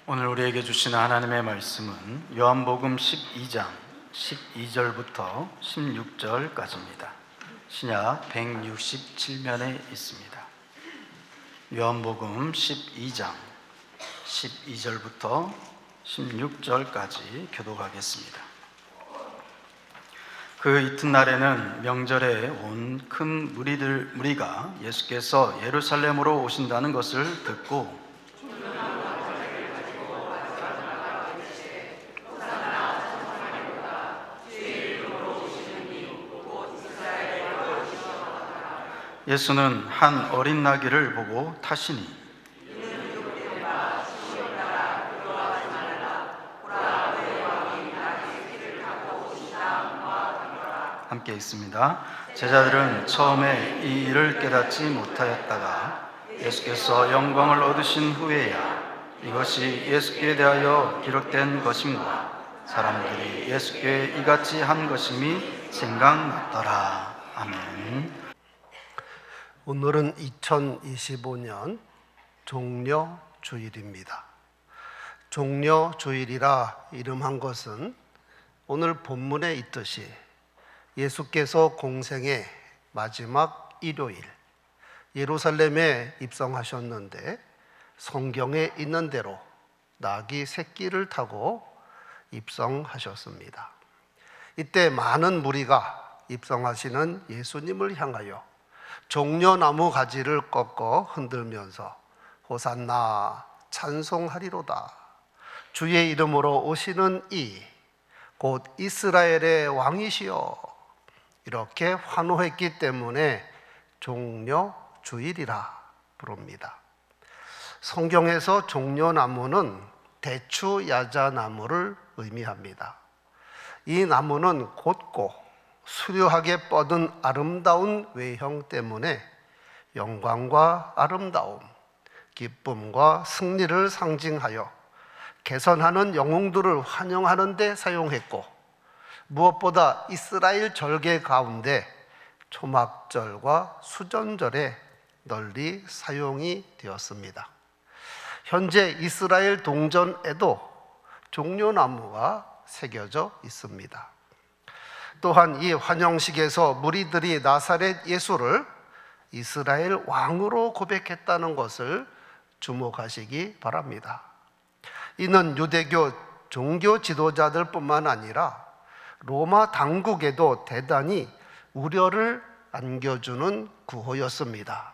오늘 우리에게 주시는 하나님의 말씀은 요한복음 12장 12절부터 16절까지입니다. 신약 167면에 있습니다. 요한복음 12장 12절부터 16절까지 교독하겠습니다. 그 이튿날에는 명절에 온 큰 무리가 예수께서 예루살렘으로 오신다는 것을 듣고 예수는 한 어린 나귀를 보고 타시니 함께 있습니다. 제자들은 처음에 이 일을 깨닫지 못하였다가 예수께서 영광을 얻으신 후에야 이것이 예수께 대하여 기록된 것임과 사람들이 예수께 이같이 한 것임이 생각났더라. 아멘. 오늘은 2025년 종려주일입니다. 종려주일이라 이름한 것은 오늘 본문에 있듯이 예수께서 공생의 마지막 일요일 예루살렘에 입성하셨는데 성경에 있는 대로 나귀 새끼를 타고 입성하셨습니다. 이때 많은 무리가 입성하시는 예수님을 향하여 종려나무 가지를 꺾어 흔들면서 호산나 찬송하리로다. 주의 이름으로 오시는 이 곧 이스라엘의 왕이시여 이렇게 환호했기 때문에 종려주일이라 부릅니다. 성경에서 종려나무는 대추야자나무를 의미합니다. 이 나무는 곧고 수려하게 뻗은 아름다운 외형 때문에 영광과 아름다움, 기쁨과 승리를 상징하여 개선하는 영웅들을 환영하는 데 사용했고, 무엇보다 이스라엘 절개 가운데 초막절과 수전절에 널리 사용이 되었습니다. 현재 이스라엘 동전에도 종려나무가 새겨져 있습니다. 또한 이 환영식에서 무리들이 나사렛 예수를 이스라엘 왕으로 고백했다는 것을 주목하시기 바랍니다. 이는 유대교 종교 지도자들뿐만 아니라 로마 당국에도 대단히 우려를 안겨주는 구호였습니다.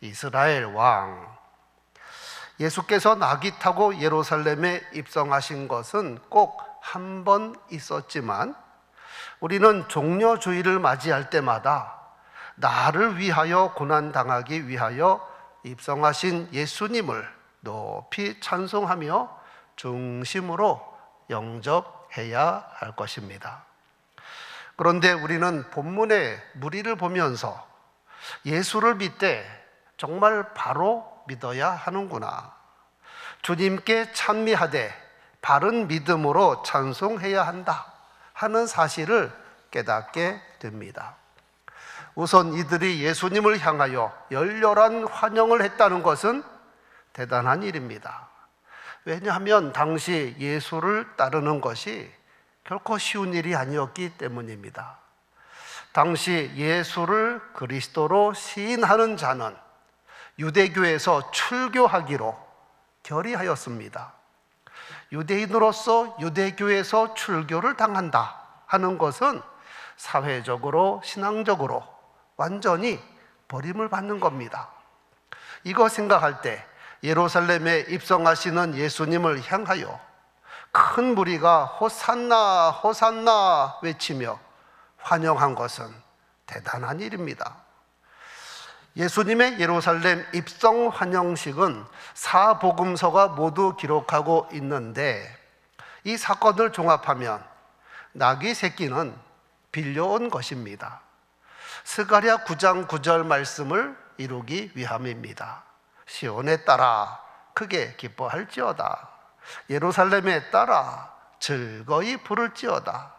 이스라엘 왕. 예수께서 나귀 타고 예루살렘에 입성하신 것은 꼭 한 번 있었지만 우리는 종려주일을 맞이할 때마다 나를 위하여 고난당하기 위하여 입성하신 예수님을 높이 찬송하며 중심으로 영접해야 할 것입니다. 그런데 우리는 본문의 무리를 보면서 예수를 믿되 정말 바로 믿어야 하는구나, 주님께 찬미하되 바른 믿음으로 찬송해야 한다 하는 사실을 깨닫게 됩니다. 우선 이들이 예수님을 향하여 열렬한 환영을 했다는 것은 대단한 일입니다. 왜냐하면 당시 예수를 따르는 것이 결코 쉬운 일이 아니었기 때문입니다. 당시 예수를 그리스도로 시인하는 자는 유대교에서 출교하기로 결의하였습니다. 유대인으로서 유대교에서 출교를 당한다 하는 것은 사회적으로 신앙적으로 완전히 버림을 받는 겁니다. 이거 생각할 때 예루살렘에 입성하시는 예수님을 향하여 큰 무리가 호산나 호산나 외치며 환영한 것은 대단한 일입니다. 예수님의 예루살렘 입성 환영식은 사복음서가 모두 기록하고 있는데 이 사건을 종합하면 나귀 새끼는 빌려온 것입니다. 스가랴 9장 9절 말씀을 이루기 위함입니다. 시온에 따라 크게 기뻐할지어다. 예루살렘에 따라 즐거이 부를지어다.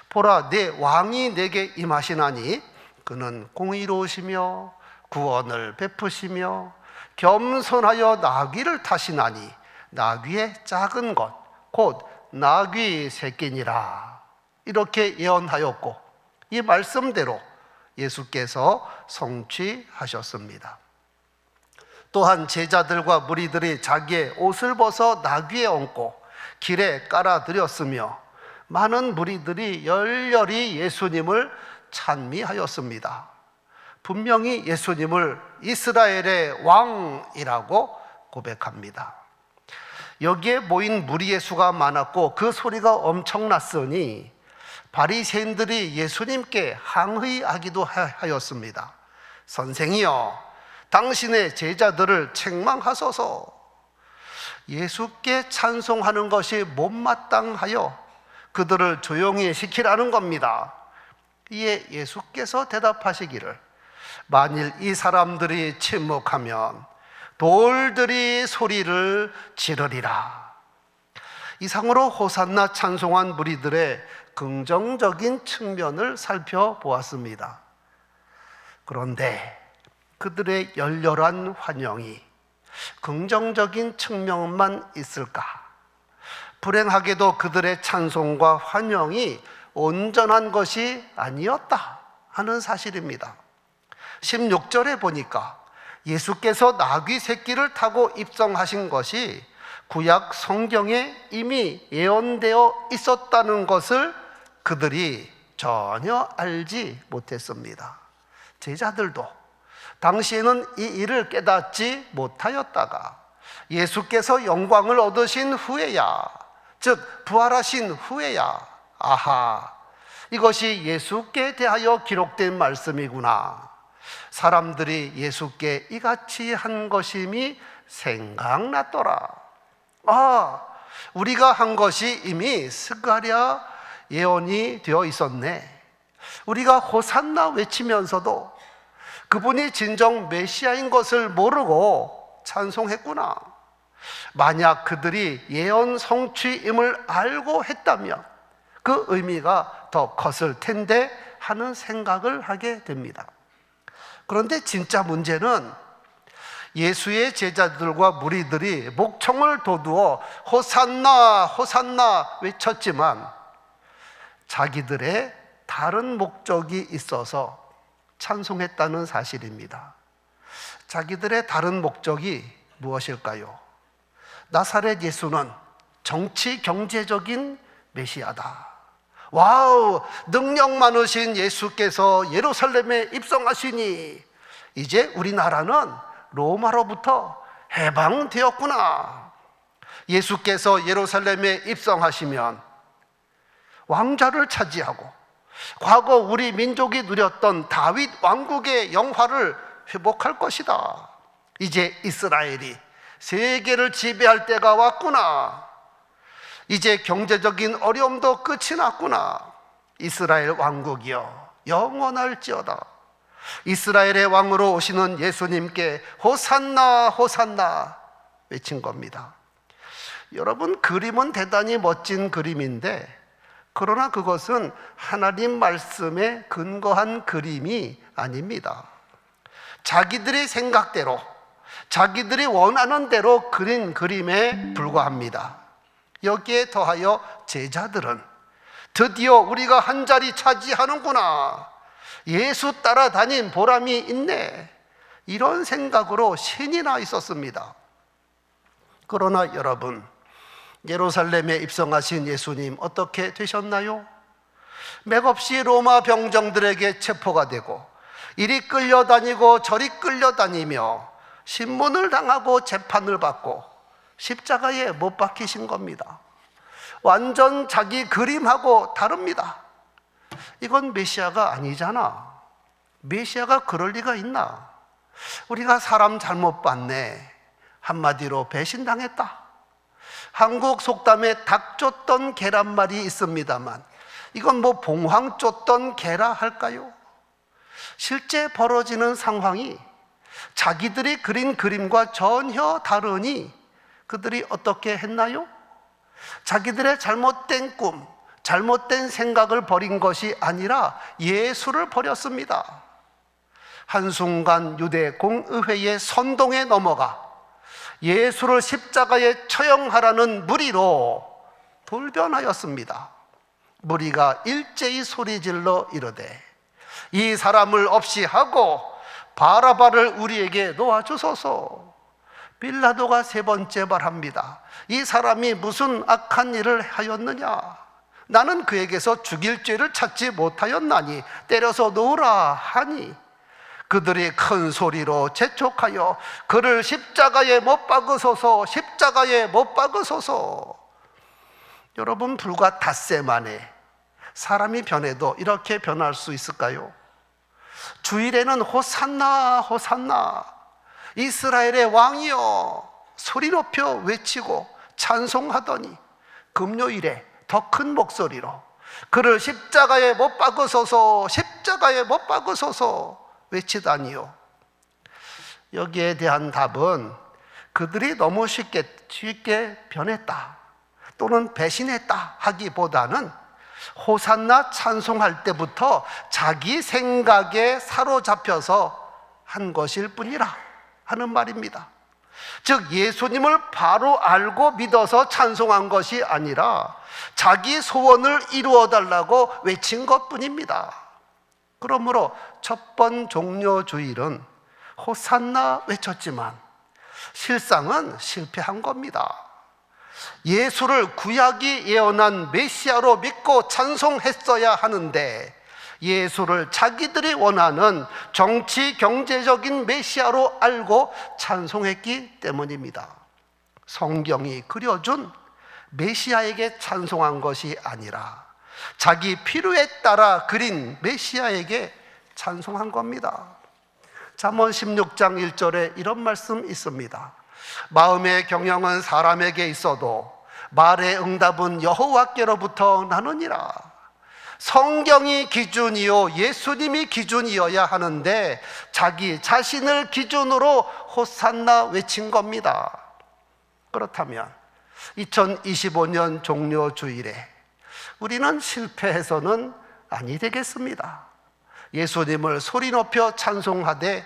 보라, 내 왕이 내게 임하시나니 그는 공의로우시며 구원을 베푸시며 겸손하여 나귀를 타시나니 나귀의 작은 것, 곧 나귀 새끼니라. 이렇게 예언하였고 이 말씀대로 예수께서 성취하셨습니다. 또한 제자들과 무리들이 자기의 옷을 벗어 나귀에 얹고 길에 깔아드렸으며 많은 무리들이 열렬히 예수님을 찬미하였습니다. 분명히 예수님을 이스라엘의 왕이라고 고백합니다. 여기에 모인 무리의 수가 많았고 그 소리가 엄청났으니 바리새인들이 예수님께 항의하기도 하였습니다. 선생이여, 당신의 제자들을 책망하소서. 예수께 찬송하는 것이 못마땅하여 그들을 조용히 시키라는 겁니다. 이에 예수께서 대답하시기를 만일 이 사람들이 침묵하면 돌들이 소리를 지르리라. 이상으로 호산나 찬송한 무리들의 긍정적인 측면을 살펴보았습니다. 그런데 그들의 열렬한 환영이 긍정적인 측면만 있을까? 불행하게도 그들의 찬송과 환영이 온전한 것이 아니었다 하는 사실입니다. 16절에 보니까 예수께서 나귀 새끼를 타고 입성하신 것이 구약 성경에 이미 예언되어 있었다는 것을 그들이 전혀 알지 못했습니다. 제자들도 당시에는 이 일을 깨닫지 못하였다가 예수께서 영광을 얻으신 후에야, 즉 부활하신 후에야, 아하, 이것이 예수께 대하여 기록된 말씀이구나, 사람들이 예수께 이같이 한 것임이 생각났더라. 아, 우리가 한 것이 이미 스가랴 예언이 되어 있었네. 우리가 호산나 외치면서도 그분이 진정 메시아인 것을 모르고 찬송했구나. 만약 그들이 예언 성취임을 알고 했다면 그 의미가 더 컸을 텐데 하는 생각을 하게 됩니다. 그런데 진짜 문제는 예수의 제자들과 무리들이 목청을 돋우어 호산나 호산나 외쳤지만 자기들의 다른 목적이 있어서 찬송했다는 사실입니다. 자기들의 다른 목적이 무엇일까요? 나사렛 예수는 정치 경제적인 메시아다. 와우, 능력 많으신 예수께서 예루살렘에 입성하시니 이제 우리나라는 로마로부터 해방되었구나. 예수께서 예루살렘에 입성하시면 왕좌를 차지하고 과거 우리 민족이 누렸던 다윗 왕국의 영화를 회복할 것이다. 이제 이스라엘이 세계를 지배할 때가 왔구나. 이제 경제적인 어려움도 끝이 났구나. 이스라엘 왕국이여 영원할지어다. 이스라엘의 왕으로 오시는 예수님께 호산나 호산나 외친 겁니다. 여러분, 그림은 대단히 멋진 그림인데 그러나 그것은 하나님 말씀에 근거한 그림이 아닙니다. 자기들의 생각대로, 자기들이 원하는 대로 그린 그림에 불과합니다. 여기에 더하여 제자들은 드디어 우리가 한 자리 차지하는구나, 예수 따라다닌 보람이 있네, 이런 생각으로 신이 나 있었습니다. 그러나 여러분, 예루살렘에 입성하신 예수님 어떻게 되셨나요? 맥없이 로마 병정들에게 체포가 되고 이리 끌려다니고 저리 끌려다니며 신문을 당하고 재판을 받고 십자가에 못 박히신 겁니다. 완전 자기 그림하고 다릅니다. 이건 메시아가 아니잖아. 메시아가 그럴 리가 있나? 우리가 사람 잘못 봤네, 한마디로 배신당했다. 한국 속담에 닭 쫓던 계란말이 있습니다만 이건 뭐 봉황 쫓던 계라 할까요? 실제 벌어지는 상황이 자기들이 그린 그림과 전혀 다르니 그들이 어떻게 했나요? 자기들의 잘못된 꿈, 잘못된 생각을 버린 것이 아니라 예수를 버렸습니다. 한순간 유대 공의회의 선동에 넘어가 예수를 십자가에 처형하라는 무리로 돌변하였습니다. 무리가 일제히 소리질러 이르되 이 사람을 없이 하고 바라바를 우리에게 놓아주소서. 빌라도가 세 번째 말합니다. 이 사람이 무슨 악한 일을 하였느냐? 나는 그에게서 죽일 죄를 찾지 못하였나니 때려서 놓으라 하니 그들이 큰 소리로 재촉하여 그를 십자가에 못 박으소서, 십자가에 못 박으소서. 여러분, 불과 닷새 만에 사람이 변해도 이렇게 변할 수 있을까요? 주일에는 호산나 호산나 이스라엘의 왕이여 소리 높여 외치고 찬송하더니 금요일에 더 큰 목소리로 그를 십자가에 못 박으소서, 십자가에 못 박으소서 외치다니요. 여기에 대한 답은 그들이 너무 쉽게 변했다 또는 배신했다 하기보다는 호산나 찬송할 때부터 자기 생각에 사로잡혀서 한 것일 뿐이라 하는 말입니다. 즉 예수님을 바로 알고 믿어서 찬송한 것이 아니라 자기 소원을 이루어 달라고 외친 것뿐입니다. 그러므로 첫 번 종려 주일은 호산나 외쳤지만 실상은 실패한 겁니다. 예수를 구약이 예언한 메시아로 믿고 찬송했어야 하는데 예수를 자기들이 원하는 정치 경제적인 메시아로 알고 찬송했기 때문입니다. 성경이 그려준 메시아에게 찬송한 것이 아니라 자기 필요에 따라 그린 메시아에게 찬송한 겁니다. 잠언 16장 1절에 이런 말씀 있습니다. 마음의 경영은 사람에게 있어도 말의 응답은 여호와께로부터 나느니라. 성경이 기준이요 예수님이 기준이어야 하는데 자기 자신을 기준으로 호산나 외친 겁니다. 그렇다면 2025년 종려 주일에 우리는 실패해서는 아니 되겠습니다. 예수님을 소리 높여 찬송하되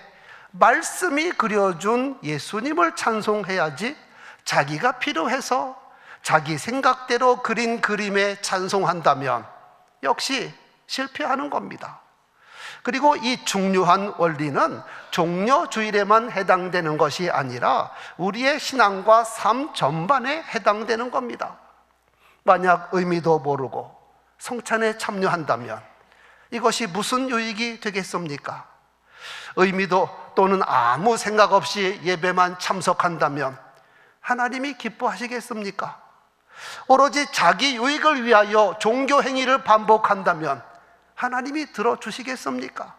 말씀이 그려준 예수님을 찬송해야지 자기가 필요해서 자기 생각대로 그린 그림에 찬송한다면 역시 실패하는 겁니다. 그리고 이 중요한 원리는 종려 주일에만 해당되는 것이 아니라 우리의 신앙과 삶 전반에 해당되는 겁니다. 만약 의미도 모르고 성찬에 참여한다면 이것이 무슨 유익이 되겠습니까? 의미도 또는 아무 생각 없이 예배만 참석한다면 하나님이 기뻐하시겠습니까? 오로지 자기 유익을 위하여 종교 행위를 반복한다면 하나님이 들어주시겠습니까?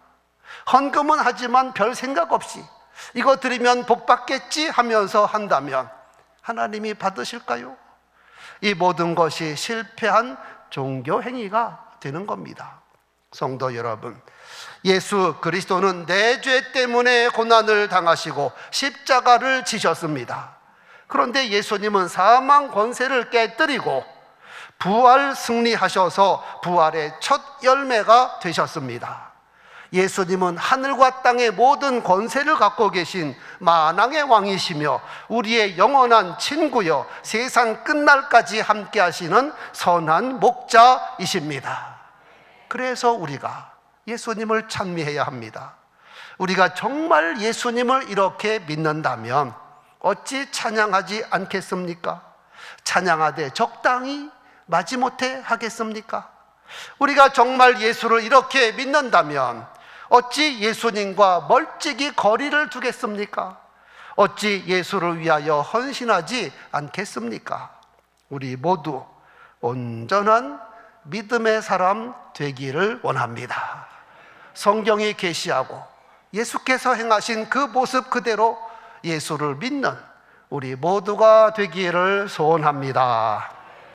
헌금은 하지만 별 생각 없이 이거 드리면 복 받겠지 하면서 한다면 하나님이 받으실까요? 이 모든 것이 실패한 종교 행위가 되는 겁니다. 성도 여러분, 예수 그리스도는 내 죄 때문에 고난을 당하시고 십자가를 지셨습니다. 그런데 예수님은 사망 권세를 깨뜨리고 부활 승리하셔서 부활의 첫 열매가 되셨습니다. 예수님은 하늘과 땅의 모든 권세를 갖고 계신 만왕의 왕이시며 우리의 영원한 친구여 세상 끝날까지 함께 하시는 선한 목자이십니다. 그래서 우리가 예수님을 찬미해야 합니다. 우리가 정말 예수님을 이렇게 믿는다면 어찌 찬양하지 않겠습니까? 찬양하되 적당히 마지못해 하겠습니까? 우리가 정말 예수를 이렇게 믿는다면 어찌 예수님과 멀찍이 거리를 두겠습니까? 어찌 예수를 위하여 헌신하지 않겠습니까? 우리 모두 온전한 믿음의 사람 되기를 원합니다. 성경이 계시하고 예수께서 행하신 그 모습 그대로 예수를 믿는 우리 모두가 되기를 소원합니다.